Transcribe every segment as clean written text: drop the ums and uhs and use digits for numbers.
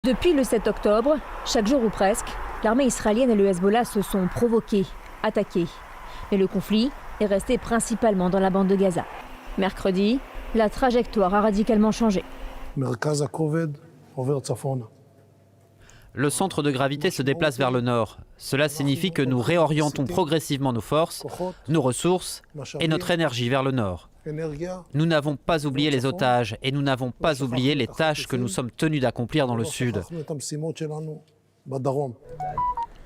Depuis le 7 octobre, chaque jour ou presque, l'armée israélienne et le Hezbollah se sont provoqués, attaqués. Mais le conflit est resté principalement dans la bande de Gaza. Mercredi, la trajectoire a radicalement changé. Le centre de gravité se déplace vers le nord. Cela signifie que nous réorientons progressivement nos forces, nos ressources et notre énergie vers le nord. Nous n'avons pas oublié les otages et nous n'avons pas oublié les tâches que nous sommes tenus d'accomplir dans le sud.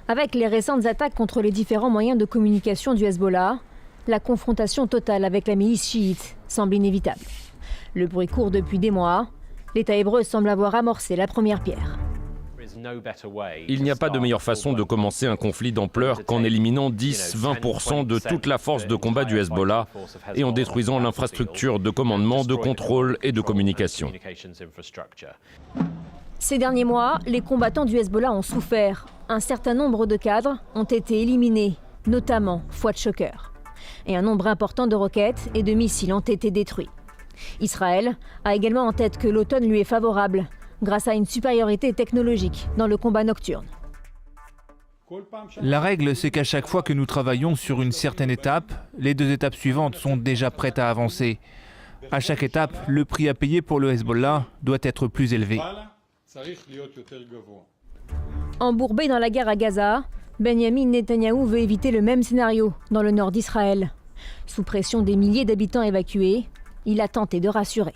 Avec les récentes attaques contre les différents moyens de communication du Hezbollah, la confrontation totale avec la milice chiite semble inévitable. Le bruit court depuis des mois. L'État hébreu semble avoir amorcé la première pierre. Il n'y a pas de meilleure façon de commencer un conflit d'ampleur qu'en éliminant 10-20% de toute la force de combat du Hezbollah et en détruisant l'infrastructure de commandement, de contrôle et de communication. Ces derniers mois, les combattants du Hezbollah ont souffert. Un certain nombre de cadres ont été éliminés, notamment Fouad Choker. Et un nombre important de roquettes et de missiles ont été détruits. Israël a également en tête que l'automne lui est favorable, grâce à une supériorité technologique dans le combat nocturne. La règle, c'est qu'à chaque fois que nous travaillons sur une certaine étape, les deux étapes suivantes sont déjà prêtes à avancer. À chaque étape, le prix à payer pour le Hezbollah doit être plus élevé. Embourbé dans la guerre à Gaza, Benyamin Netanyahou veut éviter le même scénario dans le nord d'Israël. Sous pression des milliers d'habitants évacués, il a tenté de rassurer.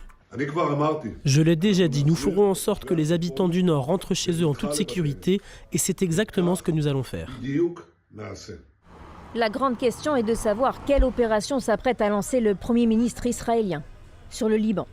Je l'ai déjà dit, nous ferons en sorte que les habitants du Nord rentrent chez eux en toute sécurité et c'est exactement ce que nous allons faire. La grande question est de savoir quelle opération s'apprête à lancer le Premier ministre israélien sur le Liban.